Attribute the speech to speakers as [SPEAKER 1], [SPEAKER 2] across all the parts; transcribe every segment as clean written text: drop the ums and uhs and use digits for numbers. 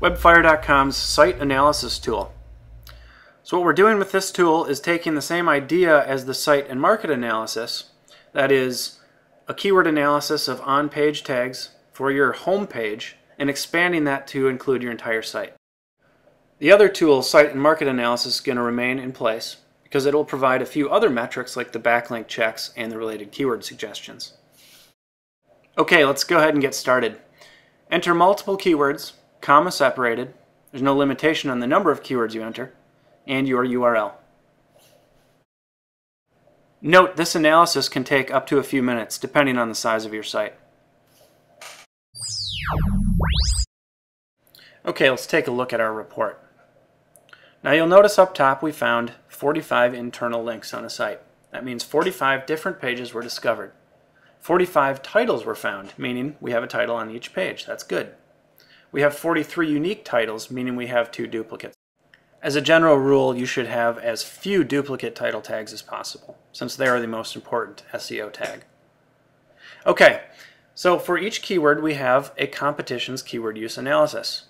[SPEAKER 1] Webfire.com's site analysis tool. So what we're doing with this tool is taking the same idea as the site and market analysis, that is a keyword analysis of on-page tags for your home page, and expanding that to include your entire site. The other tool, site and market analysis, is going to remain in place because it will provide a few other metrics like the backlink checks and the related keyword suggestions. Okay, let's go ahead and get started. Enter multiple keywords, comma separated. There's no limitation on the number of keywords you enter, and your URL. Note, this analysis can take up to a few minutes depending on the size of your site. Okay, let's take a look at our report. Now you'll notice up top we found 45 internal links on a site. That means 45 different pages were discovered. 45 titles were found, meaning we have a title on each page. That's good. We have 43 unique titles, meaning we have 2 duplicates. As a general rule, you should have as few duplicate title tags as possible, since they are the most important SEO tag. Okay, so for each keyword we have a competition's keyword use analysis.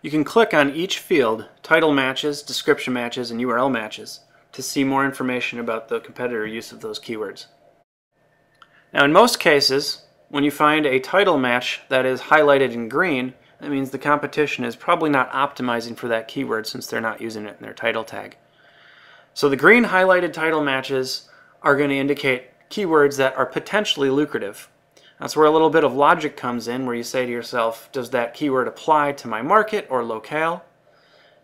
[SPEAKER 1] You can click on each field, title matches, description matches, and URL matches, to see more information about the competitor use of those keywords. Now in most cases, when you find a title match that is highlighted in green, that means the competition is probably not optimizing for that keyword since they're not using it in their title tag. So the green highlighted title matches are going to indicate keywords that are potentially lucrative. That's where a little bit of logic comes in, where you say to yourself, does that keyword apply to my market or locale?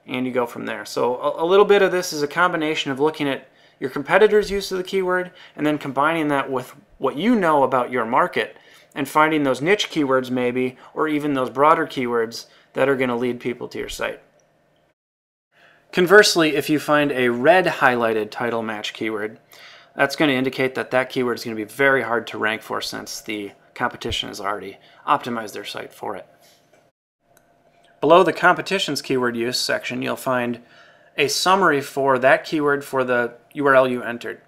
[SPEAKER 1] And you go from there. So a little bit of this is a combination of looking at your competitor's use of the keyword and then combining that with what you know about your market and finding those niche keywords maybe, or even those broader keywords that are going to lead people to your site. Conversely, if you find a red highlighted title match keyword, that's going to indicate that that keyword is going to be very hard to rank for since the competition has already optimized their site for it. Below the competition's keyword use section, you'll find a summary for that keyword for the URL you entered.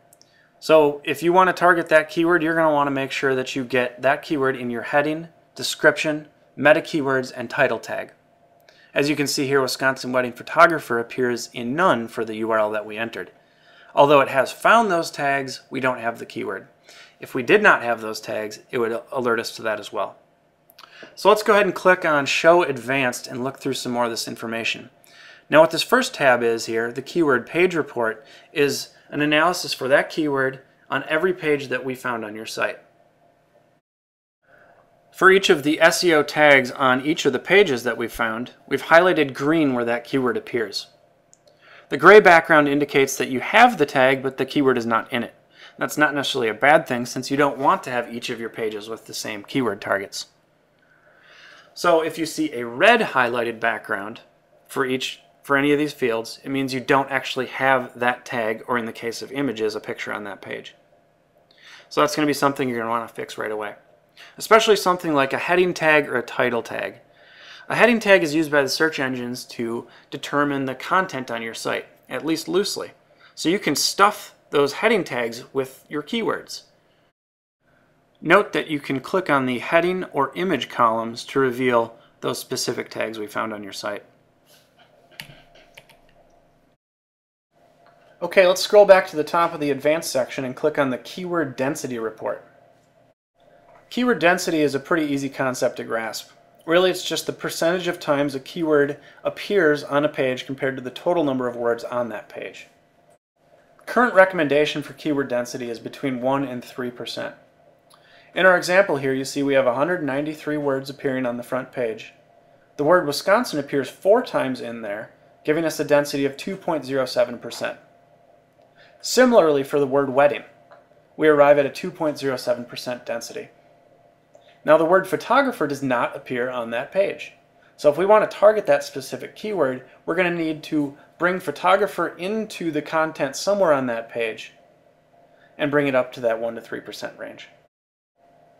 [SPEAKER 1] So if you want to target that keyword, you're going to want to make sure that you get that keyword in your heading, description, meta keywords, and title tag. As you can see here, Wisconsin Wedding Photographer appears in none for the URL that we entered. Although it has found those tags, we don't have the keyword. If we did not have those tags, it would alert us to that as well. So let's go ahead and click on Show Advanced and look through some more of this information. Now what this first tab is here, the Keyword Page Report, is an analysis for that keyword on every page that we found on your site. For each of the SEO tags on each of the pages that we've found, we've highlighted green where that keyword appears. The gray background indicates that you have the tag, but the keyword is not in it. That's not necessarily a bad thing since you don't want to have each of your pages with the same keyword targets. So if you see a red highlighted background for any of these fields, it means you don't actually have that tag, or in the case of images, a picture on that page. So that's going to be something you're going to want to fix right away. Especially something like a heading tag or a title tag. A heading tag is used by the search engines to determine the content on your site, at least loosely. So you can stuff those heading tags with your keywords. Note that you can click on the heading or image columns to reveal those specific tags we found on your site. Okay, let's scroll back to the top of the Advanced section and click on the Keyword Density Report. Keyword density is a pretty easy concept to grasp. Really, it's just the percentage of times a keyword appears on a page compared to the total number of words on that page. Current recommendation for keyword density is between 1 and 3%. In our example here, you see we have 193 words appearing on the front page. The word Wisconsin appears 4 times in there, giving us a density of 2.07%. Similarly, for the word wedding, we arrive at a 2.07% density. Now the word photographer does not appear on that page. So if we want to target that specific keyword, we're going to need to bring photographer into the content somewhere on that page and bring it up to that 1 to 3% range.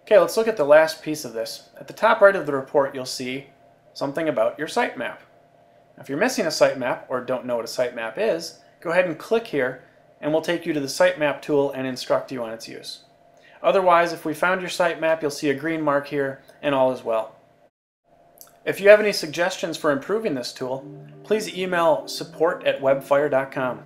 [SPEAKER 1] Okay, let's look at the last piece of this. At the top right of the report, you'll see something about your sitemap. If you're missing a sitemap or don't know what a sitemap is, go ahead and click here and we'll take you to the sitemap tool and instruct you on its use. Otherwise, if we found your sitemap, you'll see a green mark here and all is well. If you have any suggestions for improving this tool, please email support@webfire.com.